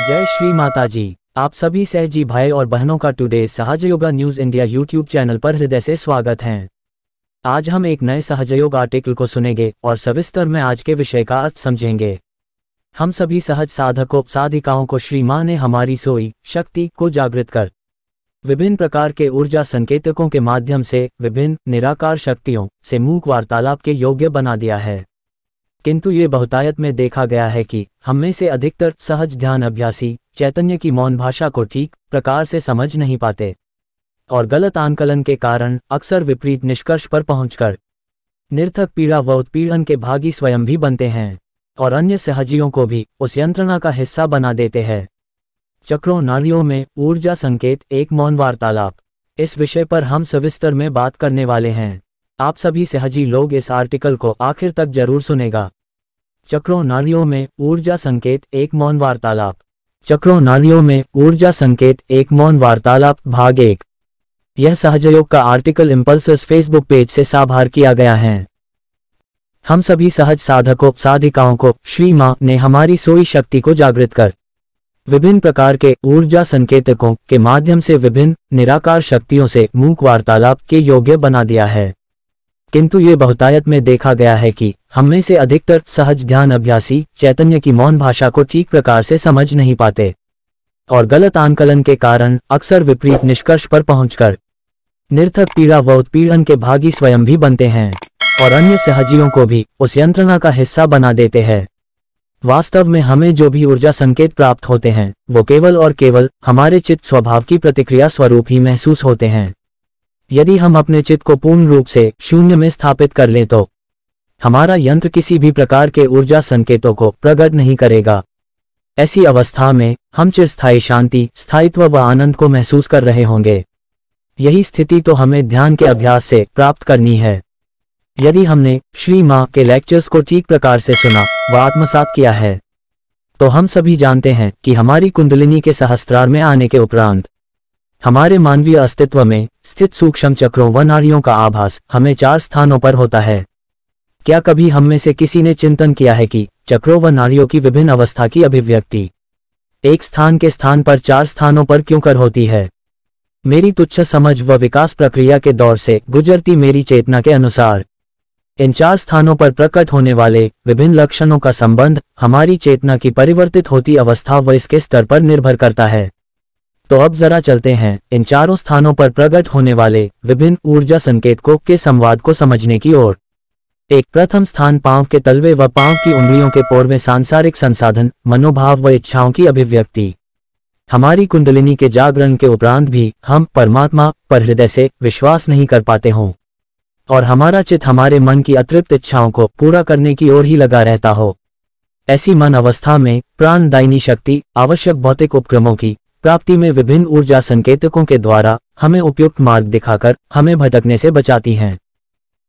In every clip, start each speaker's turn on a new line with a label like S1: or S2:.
S1: जय श्री माता जी। आप सभी सहजी भाई और बहनों का today Sahajayoga news India YouTube channel पर हृदय से स्वागत है। आज हम एक नए सहजयोग आर्टिकल को सुनेंगे और सविस्तर में आज के विषय का अर्थ समझेंगे। हम सभी सहज साधकों साधिकाओं को श्री मां ने हमारी सोई शक्ति को जागृत कर विभिन्न प्रकार के ऊर्जा संकेतकों के माध्यम से विभिन्न निराकार शक्तियों से मूक वार्तालाप के योग्य बना दिया है। किंतु ये बहुतायत में देखा गया है कि हम में से अधिकतर सहज ध्यान अभ्यासी चैतन्य की मौन भाषा को ठीक प्रकार से समझ नहीं पाते और गलत आंकलन के कारण अक्सर विपरीत निष्कर्ष पर पहुंचकर निरर्थक पीड़ा व उत्पीड़न के भागी स्वयं भी बनते हैं और अन्य सहजियों को भी उस यंत्रणा का हिस्सा बना देते हैं। चक्रों नाड़ियों में ऊर्जा संकेत एक मौन वार्तालाप, इस विषय पर हम सविस्तर में बात करने वाले हैं। आप सभी सहजी लोग इस आर्टिकल को आखिर तक जरूर सुनेगा। चक्रों नाड़ियों में ऊर्जा संकेत एक मौन वार्तालाप। चक्रों नाड़ियों में ऊर्जा संकेत एक मौन वार्तालाप भाग 1। यह सहजयोग का आर्टिकल इम्पल्सस फेसबुक पेज से साभार किया गया है। हम सभी सहज साधकों साधिकाओं को श्री मां ने हमारी सोई शक्ति को जागृत कर विभिन्न प्रकार के ऊर्जा संकेतकों के माध्यम से विभिन्न निराकार शक्तियों से मूक वार्तालाप के योग्य बना दिया है। किंतु ये बहुतायत में देखा गया है कि हम में से अधिकतर सहज ध्यान अभ्यासी चैतन्य की मौन भाषा को ठीक प्रकार से समझ नहीं पाते और गलत आंकलन के कारण अक्सर विपरीत निष्कर्ष पर पहुंचकर निरर्थक पीड़ा व उत्पीड़न के भागी स्वयं भी बनते हैं और अन्य सहजियों को भी उस यंत्रणा का हिस्सा बना देते हैं। वास्तव में हमें जो भी ऊर्जा संकेत प्राप्त होते हैं वो केवल और केवल हमारे चित्त स्वभाव की प्रतिक्रिया स्वरूप ही महसूस होते हैं। यदि हम अपने चित्त को पूर्ण रूप से शून्य में स्थापित कर लें तो हमारा यंत्र किसी भी प्रकार के ऊर्जा संकेतों को प्रकट नहीं करेगा। ऐसी अवस्था में हम चिरस्थायी शांति स्थायित्व व आनंद को महसूस कर रहे होंगे। यही स्थिति तो हमें ध्यान के अभ्यास से प्राप्त करनी है। यदि हमने श्री मां के लेक्चर्स को ठीक प्रकार से सुना व आत्मसात किया है तो हम सभी जानते हैं कि हमारी कुंडलिनी के सहस्त्रार में आने के उपरांत हमारे मानवीय अस्तित्व में स्थित सूक्ष्म चक्रों व नाड़ियों का आभास हमें 4 स्थानों पर होता है। क्या कभी हम में से किसी ने चिंतन किया है कि चक्रों व नाड़ियों की विभिन्न अवस्था की अभिव्यक्ति एक स्थान के स्थान पर 4 स्थानों पर क्यों कर होती है? मेरी तुच्छ समझ व विकास प्रक्रिया के दौर से गुजरती मेरी चेतना के अनुसार इन 4 स्थानों पर प्रकट होने वाले विभिन्न लक्षणों का संबंध हमारी चेतना की परिवर्तित होती अवस्था व इसके स्तर पर निर्भर करता है। तो अब जरा चलते हैं इन 4 स्थानों पर प्रकट होने वाले विभिन्न ऊर्जा संकेतकों के संवाद को समझने की ओर। एक प्रथम स्थान पांव के तलवे व पांव की उंगलियों के पोर में सांसारिक संसाधन मनोभाव व इच्छाओं की अभिव्यक्ति। हमारी कुंडलिनी के जागरण के उपरांत भी हम परमात्मा पर हृदय से विश्वास नहीं कर पाते हों और हमारा चित्त हमारे मन की अतृप्त इच्छाओं को पूरा करने की ओर ही लगा रहता हो। ऐसी मन अवस्था में प्राणदायिनी शक्ति आवश्यक भौतिक उपक्रमों की प्राप्ति में विभिन्न ऊर्जा संकेतकों के द्वारा हमें उपयुक्त मार्ग दिखाकर हमें भटकने से बचाती हैं।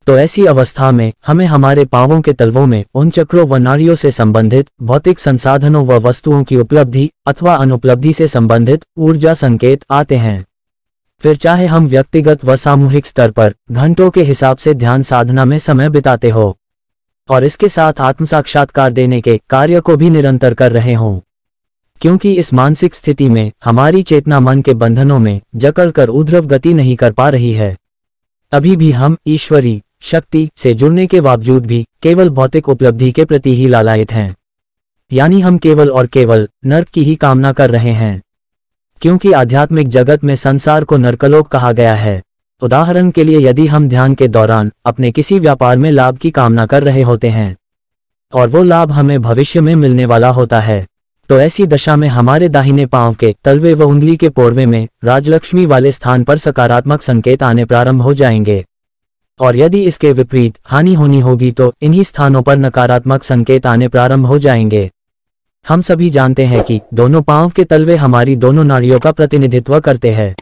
S1: तो ऐसी अवस्था में हमें हमारे पांवों के तलवों में उन चक्रों व नाड़ियों से संबंधित भौतिक संसाधनों व वस्तुओं की उपलब्धि अथवा अनुपलब्धि से संबंधित ऊर्जा संकेत आते हैं। फिर चाहे हम व्यक्तिगत व सामूहिक स्तर पर घंटों के हिसाब से ध्यान साधना में समय बिताते हो और इसके साथ आत्म साक्षात्कार देने के कार्य को भी निरंतर कर रहे हों, क्योंकि इस मानसिक स्थिति में हमारी चेतना मन के बंधनों में जकड़कर ऊर्ध्व गति नहीं कर पा रही है। अभी भी हम ईश्वरी शक्ति से जुड़ने के बावजूद भी केवल भौतिक उपलब्धि के प्रति ही लालायित हैं, यानी हम केवल और केवल नर्क की ही कामना कर रहे हैं, क्योंकि आध्यात्मिक जगत में संसार को नरकलोक कहा गया है। उदाहरण के लिए यदि हम ध्यान के दौरान अपने किसी व्यापार में लाभ की कामना कर रहे होते हैं और वो लाभ हमें भविष्य में मिलने वाला होता है तो ऐसी दशा में हमारे दाहिने पांव के तलवे व उंगली के पोरवे में राजलक्ष्मी वाले स्थान पर सकारात्मक संकेत आने प्रारंभ हो जाएंगे और यदि इसके विपरीत हानि होनी होगी तो इन्हीं स्थानों पर नकारात्मक संकेत आने प्रारंभ हो जाएंगे। हम सभी जानते हैं कि दोनों पांव के तलवे हमारी दोनों नाड़ियों का प्रतिनिधित्व करते हैं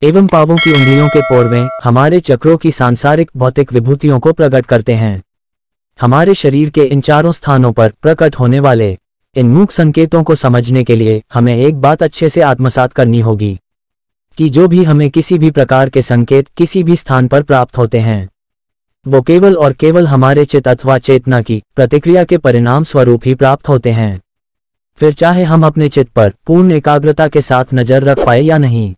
S1: एवं पांवों की उंगलियों के पोरवे हमारे चक्रों की सांसारिक भौतिक विभूतियों को प्रकट करते हैं। हमारे शरीर के इन 4 स्थानों पर प्रकट होने वाले इन मूक संकेतों को समझने के लिए हमें एक बात अच्छे से आत्मसात करनी होगी कि जो भी हमें किसी भी प्रकार के संकेत किसी भी स्थान पर प्राप्त होते हैं वो केवल और केवल हमारे चित्त अथवा चेतना की प्रतिक्रिया के परिणाम स्वरूप ही प्राप्त होते हैं। फिर चाहे हम अपने चित्त पर पूर्ण एकाग्रता के साथ नजर रख पाए या नहीं।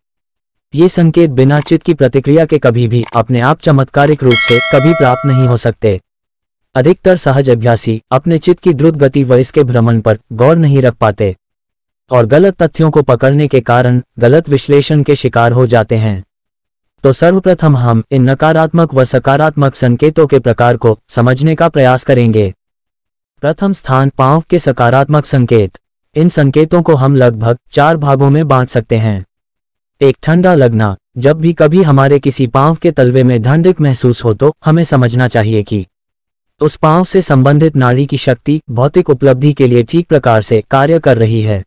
S1: ये संकेत बिना चित्त की प्रतिक्रिया के कभी भी अपने आप चमत्कारिक रूप से कभी प्राप्त नहीं हो सकते। अधिकतर सहज अभ्यासी अपने चित्त की द्रुत गति व इसके भ्रमण पर गौर नहीं रख पाते और गलत तथ्यों को पकड़ने के कारण गलत विश्लेषण के शिकार हो जाते हैं। तो सर्वप्रथम हम इन नकारात्मक व सकारात्मक संकेतों के प्रकार को समझने का प्रयास करेंगे। प्रथम स्थान पांव के सकारात्मक संकेत। इन संकेतों को हम लगभग 4 भागों में बांट सकते हैं। एक, ठंडा लगना। जब भी कभी हमारे किसी पांव के तलवे में ठंडक महसूस हो तो हमें समझना चाहिए कि उस पांव से संबंधित नाड़ी की शक्ति भौतिक उपलब्धि के लिए ठीक प्रकार से कार्य कर रही है।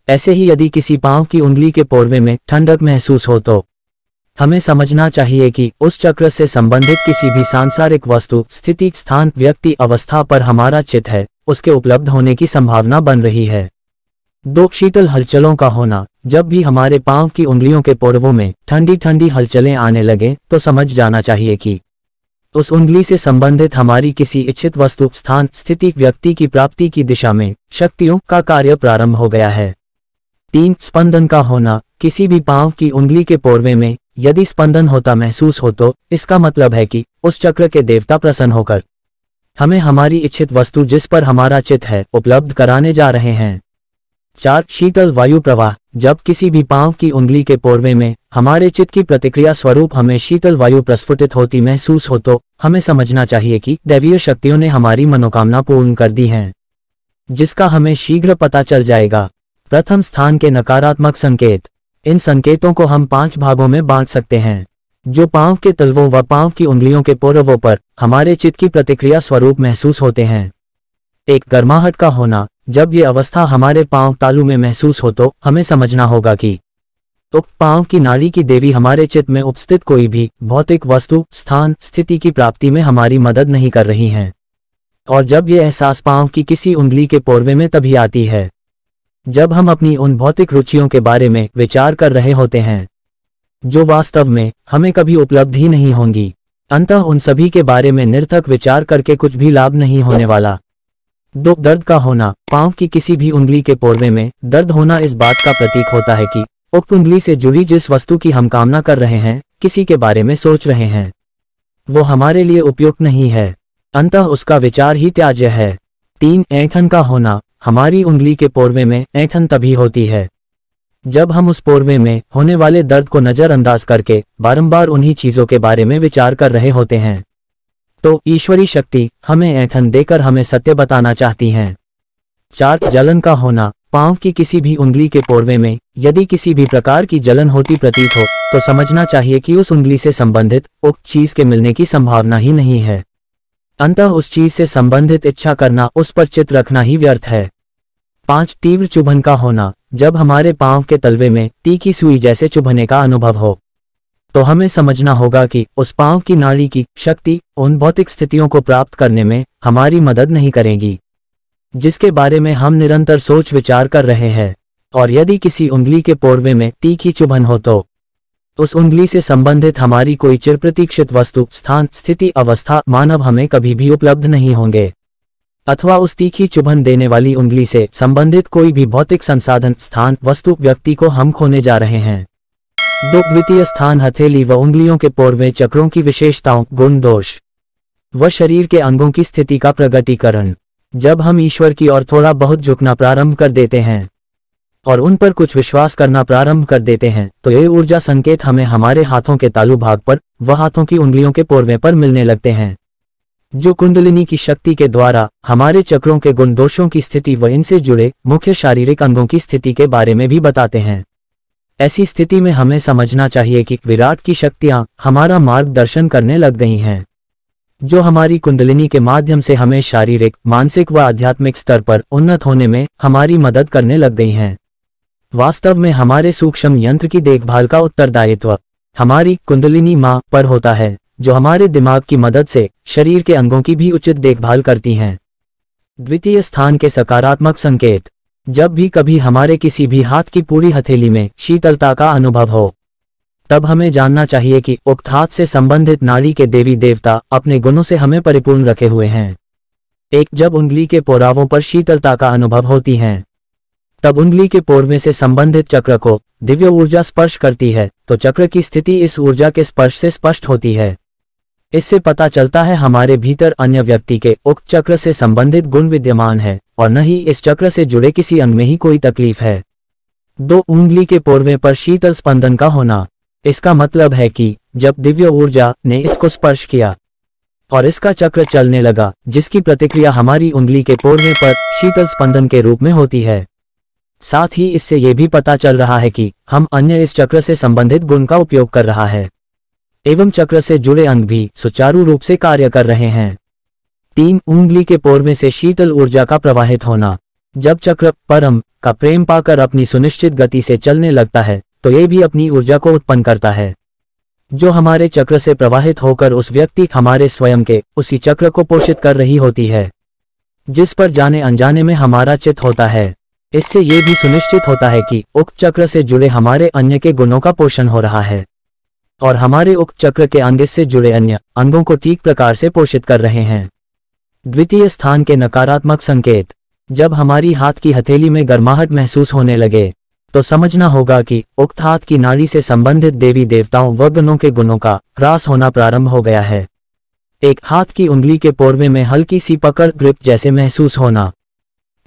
S1: ऐसे ही यदि किसी पांव की उंगली के पोरवे में ठंडक महसूस हो तो हमें समझना चाहिए कि उस चक्र से संबंधित किसी भी सांसारिक वस्तु, स्थिति, स्थान, व्यक्ति, अवस्था पर हमारा चित्त है उसके उपलब्ध होने की संभावना बन रही है। 2, शीतल हलचलों का होना। जब भी हमारे पांव की उंगलियों के पोरवों में ठंडी ठंडी हलचलें आने लगे तो समझ जाना चाहिए कि उस उंगली से संबंधित हमारी किसी इच्छित वस्तु, स्थान, स्थिति, व्यक्ति की प्राप्ति की दिशा में शक्तियों का कार्य प्रारंभ हो गया है। 3, स्पंदन का होना। किसी भी पांव की उंगली के पोरवे में यदि स्पंदन होता महसूस हो तो इसका मतलब है कि उस चक्र के देवता प्रसन्न होकर हमें हमारी इच्छित वस्तु जिस पर हमारा चित्त है उपलब्ध कराने जा रहे हैं। 4, शीतल वायु प्रवाह। जब किसी भी पांव की उंगली के पोरवे में हमारे चित्त की प्रतिक्रिया स्वरूप हमें शीतल वायु प्रस्फुटित होती महसूस हो तो हमें समझना चाहिए कि दैवीय शक्तियों ने हमारी मनोकामना पूर्ण कर दी है, जिसका हमें शीघ्र पता चल जाएगा। प्रथम स्थान के नकारात्मक संकेत। इन संकेतों को हम 5 भागों में बांट सकते हैं जो पांव के तलवों व पांव की उंगलियों के पोरवों पर हमारे चित्त की प्रतिक्रिया स्वरूप महसूस होते हैं। 1, गर्माहट का होना। जब ये अवस्था हमारे पांव तालू में महसूस हो तो हमें समझना होगा कि उक्त पांव की नाड़ी की देवी हमारे चित्त में उपस्थित कोई भी भौतिक वस्तु, स्थान, स्थिति की प्राप्ति में हमारी मदद नहीं कर रही हैं। और जब ये एहसास पांव की किसी उंगली के पोरवे में तभी आती है जब हम अपनी उन भौतिक रुचियों के बारे में विचार कर रहे होते हैं जो वास्तव में हमें कभी उपलब्ध ही नहीं होंगी। अंततः उन सभी के बारे में निरर्थक विचार करके कुछ भी लाभ नहीं होने वाला। 2, दर्द का होना। पांव की किसी भी उंगली के पोरवे में दर्द होना इस बात का प्रतीक होता है कि उक्त उंगली से जुड़ी जिस वस्तु की हम कामना कर रहे हैं, किसी के बारे में सोच रहे हैं, वो हमारे लिए उपयुक्त नहीं है, अंततः उसका विचार ही त्याज्य है। 3, ऐंठन का होना। हमारी उंगली के पोरवे में ऐंठन तभी होती है जब हम उस पोरवे में होने वाले दर्द को नजरअंदाज करके बारंबार उन्हीं चीजों के बारे में विचार कर रहे होते हैं। तो ईश्वरी शक्ति हमें ऐंठन देकर हमें सत्य बताना चाहती हैं। 4, जलन का होना। पांव की किसी भी उंगली के पोरवे में यदि किसी भी प्रकार की जलन होती प्रतीत हो तो समझना चाहिए कि उस उंगली से संबंधित उक्त चीज के मिलने की संभावना ही नहीं है। अंततः उस चीज से संबंधित इच्छा करना, उस पर चित्त रखना ही व्यर्थ है। 5, तीव्र चुभन का होना। जब हमारे पांव के तलवे में तीखी सुई जैसे चुभने का अनुभव हो तो हमें समझना होगा कि उस पांव की नाड़ी की शक्ति उन भौतिक स्थितियों को प्राप्त करने में हमारी मदद नहीं करेगी जिसके बारे में हम निरंतर सोच विचार कर रहे हैं। और यदि किसी उंगली के पोरवे में तीखी चुभन हो तो उस उंगली से संबंधित हमारी कोई चिरप्रतीक्षित वस्तु, स्थान, स्थिति, अवस्था, मानव हमें कभी भी उपलब्ध नहीं होंगे, अथवा उस तीखी चुभन देने वाली उंगली से संबंधित कोई भी भौतिक संसाधन, स्थान, वस्तु, व्यक्ति को हम खोने जा रहे हैं। 2, द्वितीय स्थान हथेली व उंगलियों के पोरवे चक्रों की विशेषताओं, गुण, दोष व शरीर के अंगों की स्थिति का प्रगटीकरण। जब हम ईश्वर की ओर थोड़ा बहुत झुकना प्रारंभ कर देते हैं और उन पर कुछ विश्वास करना प्रारंभ कर देते हैं तो ये ऊर्जा संकेत हमें हमारे हाथों के तालु भाग पर व हाथों की उंगलियों के पोरवे पर मिलने लगते हैं, जो कुंडलिनी की शक्ति के द्वारा हमारे चक्रों के गुण दोषों की स्थिति व इनसे जुड़े मुख्य शारीरिक अंगों की स्थिति के बारे में भी बताते हैं। ऐसी स्थिति में हमें समझना चाहिए कि विराट की शक्तियां हमारा मार्गदर्शन करने लग गई हैं, जो हमारी कुंडलिनी के माध्यम से हमें शारीरिक, मानसिक व आध्यात्मिक स्तर पर उन्नत होने में हमारी मदद करने लग गई हैं। वास्तव में हमारे सूक्ष्म यंत्र की देखभाल का उत्तरदायित्व हमारी कुंडलिनी मां पर होता है, जो हमारे दिमाग की मदद से शरीर के अंगों की भी उचित देखभाल करती हैं। द्वितीय स्थान के सकारात्मक संकेत। जब भी कभी हमारे किसी भी हाथ की पूरी हथेली में शीतलता का अनुभव हो तब हमें जानना चाहिए कि उक्त हाथ से संबंधित नाड़ी के देवी देवता अपने गुणों से हमें परिपूर्ण रखे हुए हैं। 1, जब उंगली के पोरावों पर शीतलता का अनुभव होती है तब उंगली के पोरवे से संबंधित चक्र को दिव्य ऊर्जा स्पर्श करती है तो चक्र की स्थिति इस ऊर्जा के स्पर्श से स्पष्ट होती है। इससे पता चलता है हमारे भीतर अन्य व्यक्ति के उक्त चक्र से संबंधित गुण विद्यमान है और न ही इस चक्र से जुड़े किसी अंग में ही कोई तकलीफ है। 2 उंगली के पोरवे पर शीतल स्पंदन का होना। इसका मतलब है कि जब दिव्य ऊर्जा ने इसको स्पर्श किया और इसका चक्र चलने लगा, जिसकी प्रतिक्रिया हमारी उंगली के पोरवे पर शीतल स्पंदन के रूप में होती है। साथ ही इससे यह भी पता चल रहा है कि हम अन्य इस चक्र से संबंधित गुण का उपयोग कर रहा है एवं चक्र से जुड़े अंग भी सुचारू रूप से कार्य कर रहे हैं। 3 उंगली के पोरवे से शीतल ऊर्जा का प्रवाहित होना। जब चक्र परम का प्रेम पाकर अपनी सुनिश्चित गति से चलने लगता है तो यह भी अपनी ऊर्जा को उत्पन्न करता है, जो हमारे चक्र से प्रवाहित होकर उस व्यक्ति हमारे स्वयं के उसी चक्र को पोषित कर रही होती है, जिस पर जाने अनजाने में हमारा चित्त होता है। इससे यह भी सुनिश्चित होता है कि उक्त चक्र से जुड़े हमारे अन्य के गुणों का पोषण हो रहा है और हमारे उक्त चक्र के अंग से जुड़े अन्य अंगों को ठीक प्रकार से पोषित कर रहे हैं। द्वितीय स्थान के नकारात्मक संकेत। जब हमारी हाथ की हथेली में गर्माहट महसूस होने लगे तो समझना होगा कि उक्त हाथ की नाड़ी से संबंधित देवी देवताओं व गणों के गुणों का ह्रास होना प्रारंभ हो गया है। एक हाथ की उंगली के पोरवे में हल्की सी पकड़ ग्रिप जैसे महसूस होना,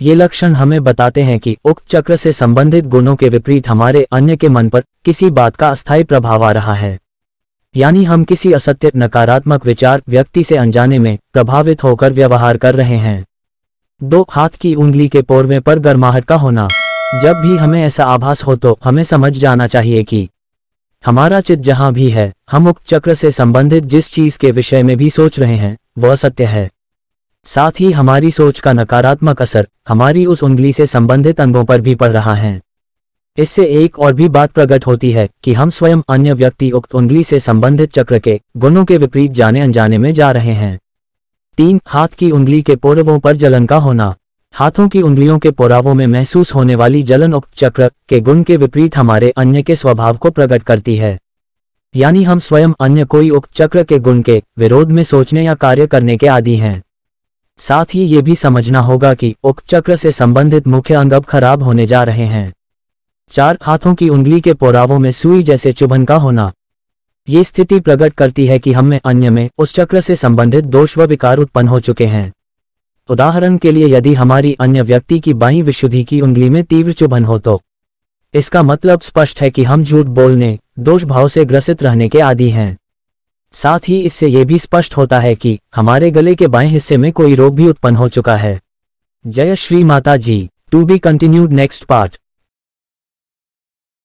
S1: ये लक्षण हमें बताते हैं कि उक्त चक्र से संबंधित गुणों के विपरीत हमारे अन्य के मन पर किसी बात का अस्थायी प्रभाव आ रहा है, यानी हम किसी असत्य नकारात्मक विचार व्यक्ति से अनजाने में प्रभावित होकर व्यवहार कर रहे हैं। 2 हाथ की उंगली के पोरवे पर गर्माहट का होना। जब भी हमें ऐसा आभास हो तो हमें समझ जाना चाहिए कि हमारा चित्त जहां भी है, हम उक्त चक्र से संबंधित जिस चीज के विषय में भी सोच रहे हैं वह सत्य है। साथ ही हमारी सोच का नकारात्मक असर हमारी उस उंगली से संबंधित अंगों पर भी पड़ रहा है। इससे एक और भी बात प्रकट होती है कि हम स्वयं अन्य व्यक्ति उक्त उंगली से संबंधित चक्र के गुणों के विपरीत जाने अनजाने में जा रहे हैं। 3 हाथ की उंगली के पोरवों पर जलन का होना। हाथों की उंगलियों के पोरावों में महसूस होने वाली जलन उक्त चक्र के गुण के विपरीत हमारे अन्य के स्वभाव को प्रकट करती है, यानी हम स्वयं अन्य कोई उक्त चक्र के गुण के विरोध में सोचने या कार्य करने के आदी हैं। साथ ही ये भी समझना होगा कि उक्त चक्र से संबंधित मुख्य अंग अब खराब होने जा रहे हैं। 4 हाथों की उंगली के पोरावों में सुई जैसे चुभन का होना। ये स्थिति प्रकट करती है कि हम में अन्य में उस चक्र से संबंधित दोष व विकार उत्पन्न हो चुके हैं। उदाहरण के लिए यदि हमारी अन्य व्यक्ति की बाईं विशुद्धि की उंगली में तीव्र चुभन हो तो इसका मतलब स्पष्ट है कि हम झूठ बोलने, दोष भाव से ग्रसित रहने के आदी हैं। साथ ही इससे यह भी स्पष्ट होता है कि हमारे गले के बाएं हिस्से में कोई रोग भी उत्पन्न हो चुका है। जय Shri Mata ji. To be continued next part.